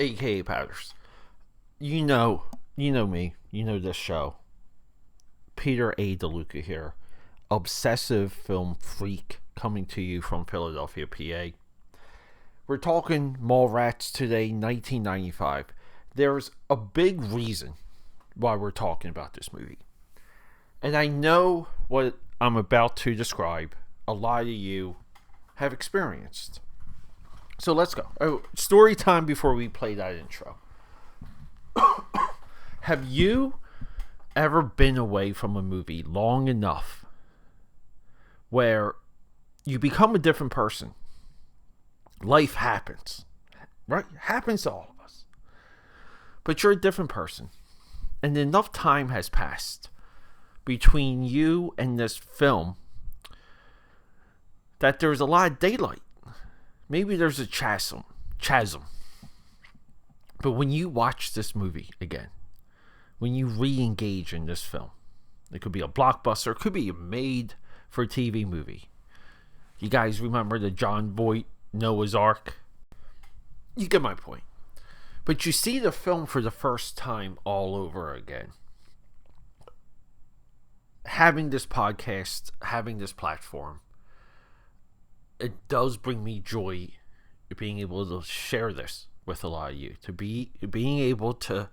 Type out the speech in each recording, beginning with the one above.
aka Patters. You know me. You know this show. Peter A. DeLuca here. Obsessive film freak coming to you from Philadelphia, PA. We're talking Mallrats today, 1995. There's a big reason why we're talking about this movie. And I know what I'm about to describe, a lot of you have experienced. So let's go. Oh, story time before we play that intro. Have you ever been away from a movie long enough where you become a different person? Life happens, right? Happens to all of us. But you're a different person. And enough time has passed between you and this film that there's a lot of daylight. Maybe there's a chasm. But when you watch this movie again, when you re-engage in this film, it could be a blockbuster, it could be a made-for-TV movie. You guys remember the John Voight Noah's Ark? You get my point. But you see the film for the first time all over again. Having this podcast, having this platform, it does bring me joy being able to share this with a lot of you. Being able to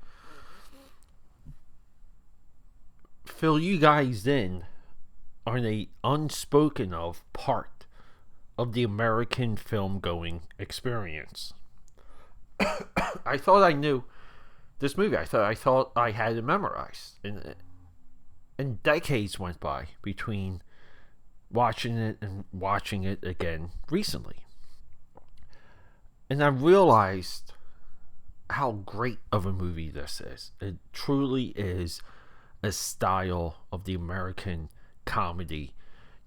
fill you guys in on a unspoken of part of the American film going experience. I thought I knew this movie. I thought I had it memorized. And decades went by between watching it and watching it again recently. And I realized how great of a movie this is. It truly is a style of the American comedy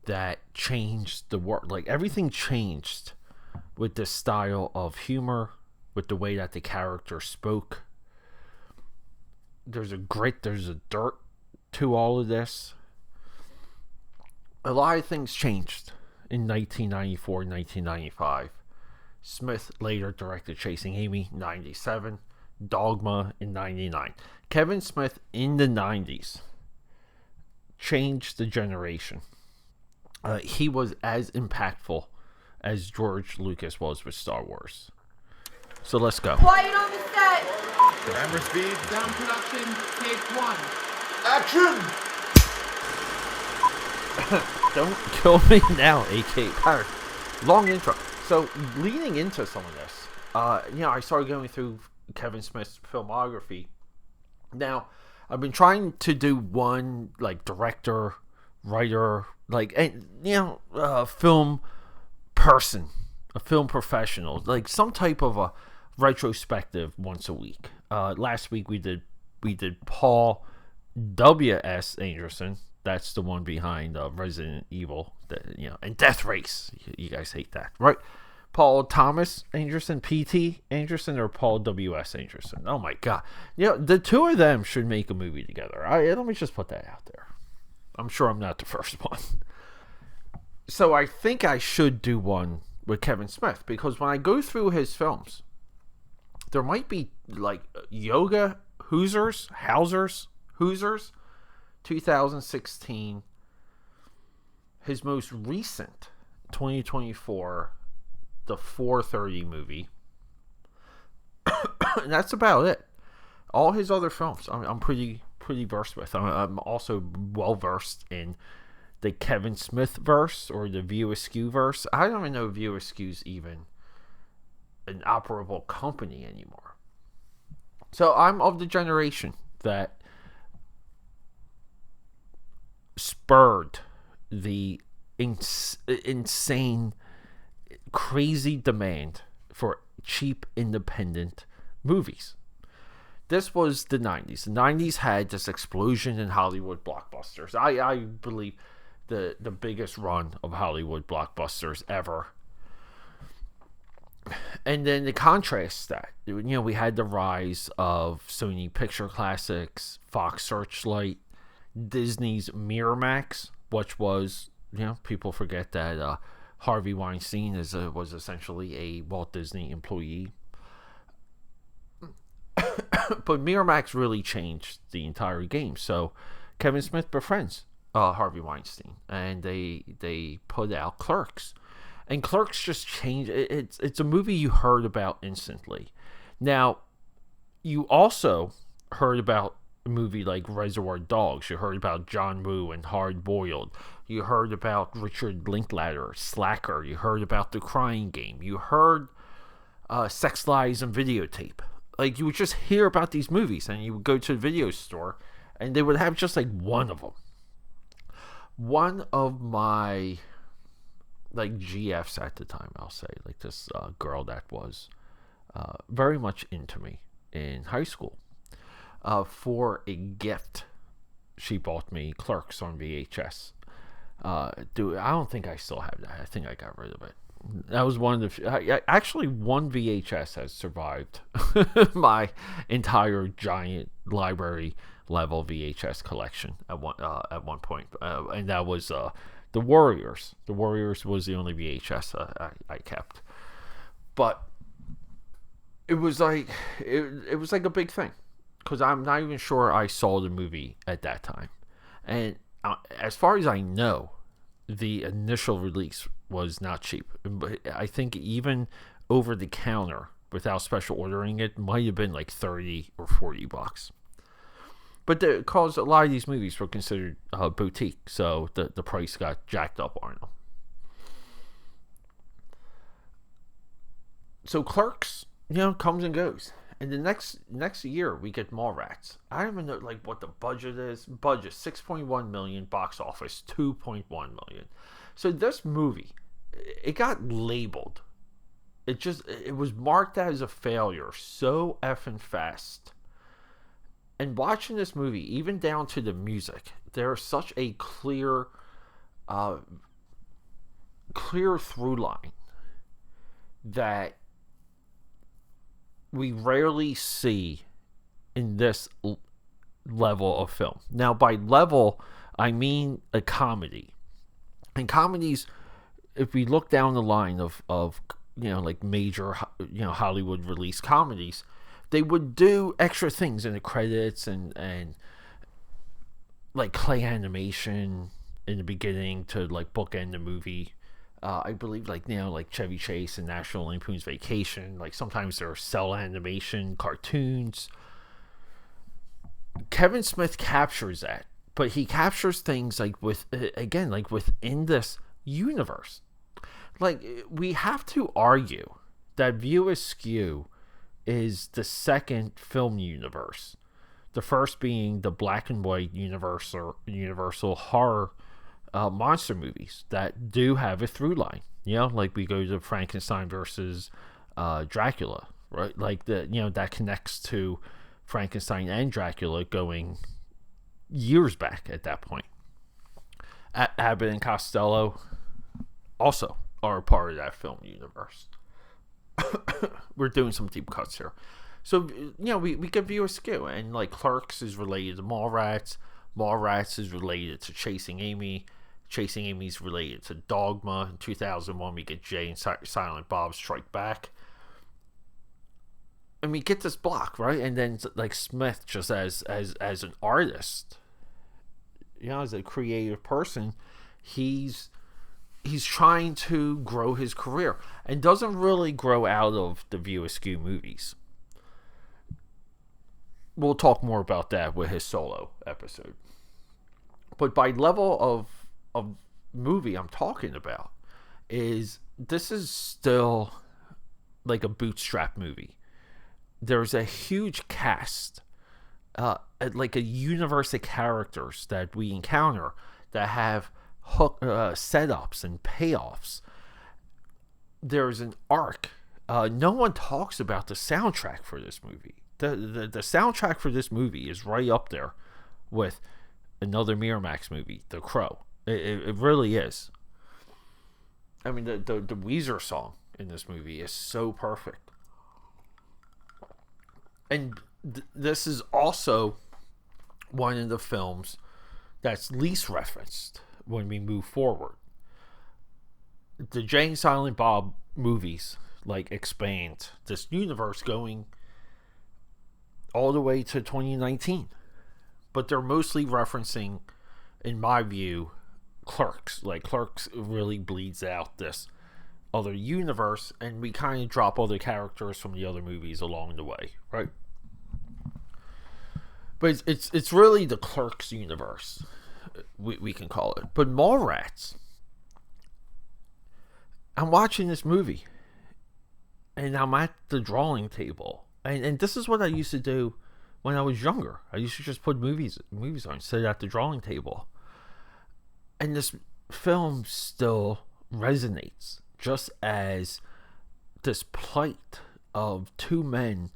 that changed the world. Like, everything changed with this style of humor, with the way that the character spoke. There's a grit, there's a dirt to all of this. A lot of things changed in 1994, 1995. Smith later directed Chasing Amy, 97. Dogma in 99. Kevin Smith in the 90s changed the generation. He was as impactful as George Lucas was with Star Wars. So let's go. Quiet on the set. Camera speed. Sound production. Take one. Action! Don't kill me now, AKAPAD. Long intro. So leading into some of this, I started going through Kevin Smith's filmography. Now, I've been trying to do one, like, director, writer, film person, a film professional, like some type of a retrospective once a week. Last week we did Paul W.S. Anderson. That's the one behind Resident Evil, and Death Race. You guys hate that, right? Paul Thomas Anderson, P.T. Anderson, or Paul W.S. Anderson. Oh my God. The two of them should make a movie together. Let me just put that out there. I'm sure I'm not the first one. So I think I should do one with Kevin Smith, because when I go through his films, there might be like Yoga Hoosiers, 2016. His most recent, 2024, the 4:30 movie. And that's about it. All his other films, I'm pretty versed with. I'm also well versed in the Kevin Smith verse, or the View Askew verse. I don't even know if View Askew's even an operable company anymore. So I'm of the generation that spurred the insane, crazy demand for cheap independent movies. This was the 90s. The 90s had this explosion in Hollywood blockbusters. I believe the biggest run of Hollywood blockbusters ever. And then to contrast that, we had the rise of Sony Picture Classics, Fox Searchlight, Disney's Miramax, which was, people forget that Harvey Weinstein was essentially a Walt Disney employee. But Miramax really changed the entire game. So Kevin Smith befriends Harvey Weinstein, and they put out Clerks. And Clerks just changed. It's a movie you heard about instantly. Now, you also heard about a movie like Reservoir Dogs. You heard about John Woo and Hard Boiled. You heard about Richard Linklater, Slacker. You heard about The Crying Game. You heard Sex, Lies, and Videotape. Like, you would just hear about these movies, and you would go to the video store, and they would have just like one of them. One of my like GFs at the time, I'll say, like this girl that was very much into me in high school. For a gift, she bought me Clerks on VHS. Dude, I don't think I still have that. I think I got rid of it. That was one of the... Actually, one VHS has survived my entire giant library level VHS collection at one point. And that was The Warriors. The Warriors was the only VHS I kept. But it was like a big thing. Because I'm not even sure I saw the movie at that time. And as far as I know, the initial release was not cheap. But I think even over the counter, without special ordering it, might have been like $30 or $40. But because a lot of these movies were considered boutique, so the price got jacked up on them. So Clerks, comes and goes. And the next year we get Mallrats. I don't even know like what the budget is. Budget $6.1 million, box office $2.1 million. So this movie, it got labeled. It was marked as a failure so effing fast. And watching this movie, even down to the music, there's such a clear through line that we rarely see in this level of film. Now, by level, I mean a comedy. And comedies, if we look down the line of like major, Hollywood release comedies, they would do extra things in the credits and like clay animation in the beginning to like bookend the movie. I believe like Chevy Chase and National Lampoon's Vacation. Like sometimes there are cell animation cartoons. Kevin Smith captures that, but he captures things like within this universe. Like we have to argue that View Askew is the second film universe. The first being the black and white universal horror monster movies that do have a through line. Like we go to Frankenstein versus Dracula, right? Like that connects to Frankenstein and Dracula going years back at that point. Abbott and Costello also are a part of that film universe. We're doing some deep cuts here. So, we get View Askew, and like Clerks is related to Mallrats. Mallrats is related to Chasing Amy. Chasing Amy's related to Dogma. In 2001, we get Jay and Silent Bob Strike Back. And we get this block, right? And then like Smith, just as an artist, as a creative person, he's trying to grow his career and doesn't really grow out of the View Askew movies. We'll talk more about that with his solo episode. But by level of movie I'm talking about, this is still like a bootstrap movie. There's a huge cast, like a universe of characters that we encounter that have setups and payoffs. There's an arc. No one talks about the soundtrack for this movie. The soundtrack for this movie is right up there with another Miramax movie, The Crow. It really is. I mean, the Weezer song in this movie is so perfect. And this is also one of the films that's least referenced when we move forward. The Jay and Silent Bob movies like expand this universe going all the way to 2019. But they're mostly referencing, in my view, Clerks. Like, Clerks really bleeds out this other universe, and we kind of drop other characters from the other movies along the way, right? But it's really the Clerks universe, we can call it. But Mallrats, I'm watching this movie, and I'm at the drawing table, and this is what I used to do when I was younger. I used to just put movies on, sit at the drawing table, and this film still resonates, just as this plight of two men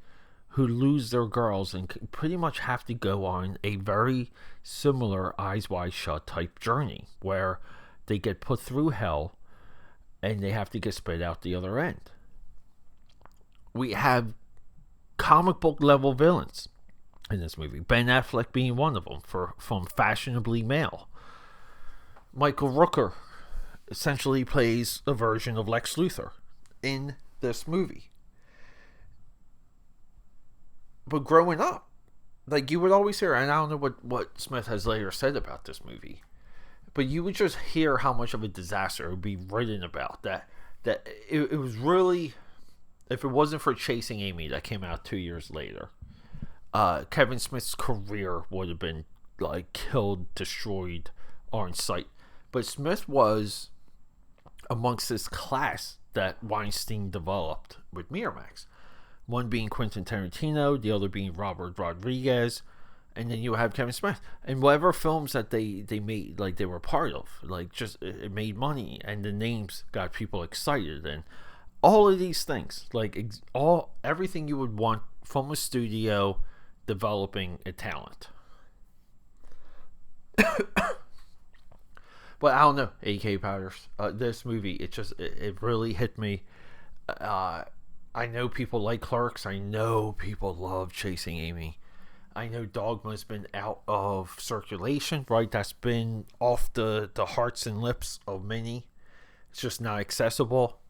who lose their girls and pretty much have to go on a very similar Eyes Wide Shut type journey, where they get put through hell and they have to get spit out the other end. We have comic book level villains in this movie, Ben Affleck being one of them, from Fashionably Male. Michael Rooker essentially plays a version of Lex Luthor in this movie. But growing up, like, you would always hear, and I don't know what Smith has later said about this movie, but you would just hear how much of a disaster it would be written about. That it was really, if it wasn't for Chasing Amy that came out 2 years later, Kevin Smith's career would have been like killed, destroyed on sight. But Smith was amongst this class that Weinstein developed with Miramax. One being Quentin Tarantino, the other being Robert Rodriguez, and then you have Kevin Smith. And whatever films that they made, like, they were part of, like, just it made money, and the names got people excited, and all of these things, like, everything you would want from a studio developing a talent. But I don't know, AK Powders. This movie, it really hit me. I know people like Clerks. I know people love Chasing Amy. I know Dogma's been out of circulation, right? That's been off the hearts and lips of many. It's just not accessible.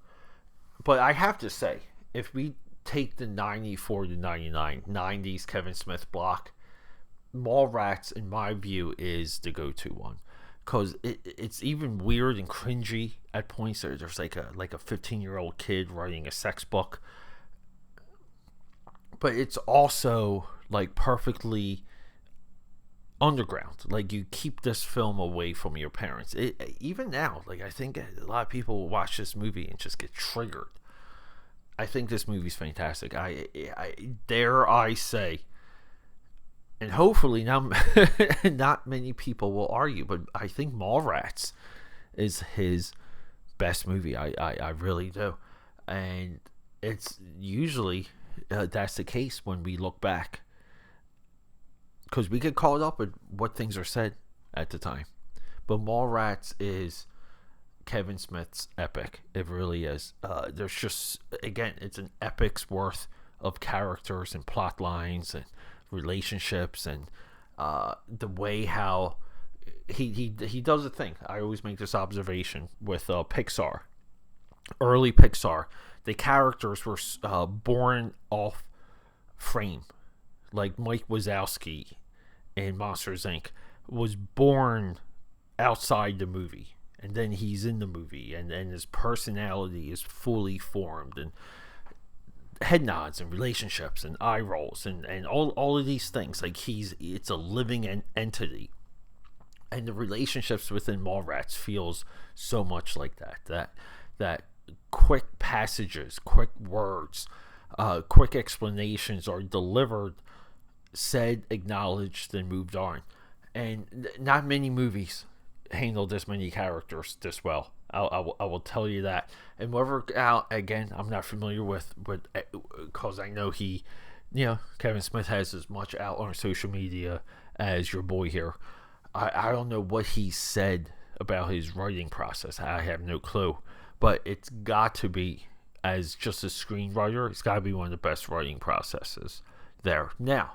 But I have to say, if we take the 94 to 99, 90s Kevin Smith block, Mallrats, in my view, is the go-to one. Because it's even weird and cringy at points. There's like a 15-year-old kid writing a sex book, but it's also like perfectly underground. Like, you keep this film away from your parents. Even now, like, I think a lot of people will watch this movie and just get triggered. I think this movie's fantastic. I dare I say, and hopefully not many people will argue, but I think Mallrats is his best movie. I really do. And it's usually that's the case when we look back, because we get caught up with what things are said at the time. But Mallrats is Kevin Smith's epic. It really is. There's just, again, it's an epic's worth of characters and plot lines and relationships, and the way how he does a thing. I always make this observation with Pixar, early Pixar. The characters were born off frame, like Mike Wazowski in Monsters Inc. was born outside the movie, and then he's in the movie, and his personality is fully formed, and head nods and relationships and eye rolls and all of these things. Like, it's a living entity, and the relationships within Mallrats feels so much like that quick passages, quick words, quick explanations are delivered, said, acknowledged, and moved on. And not many movies handle this many characters this well. I will tell you that. And whatever, again, I'm not familiar with, because I know Kevin Smith has as much out on social media as your boy here. I don't know what he said about his writing process. I have no clue. But it's got to be, as just a screenwriter, it's got to be one of the best writing processes there. Now,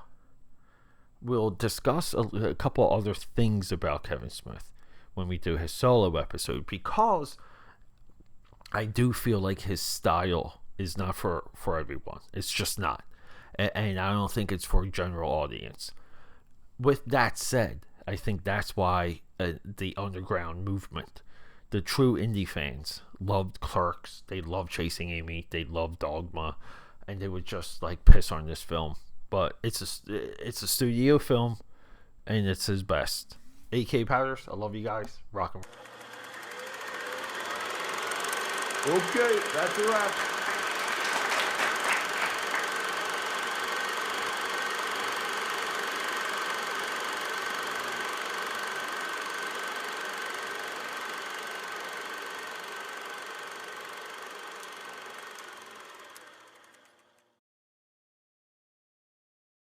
we'll discuss a couple other things about Kevin Smith when we do his solo episode, because I do feel like his style is not for everyone. It's just not. and I don't think it's for a general audience. With that said, I think that's why the underground movement, the true indie fans, loved Clerks. They loved Chasing Amy. They loved Dogma, and they would just like piss on this film. But it's a studio film, and it's his best. AK Powders, I love you guys. Rock 'em. Okay, that's a wrap.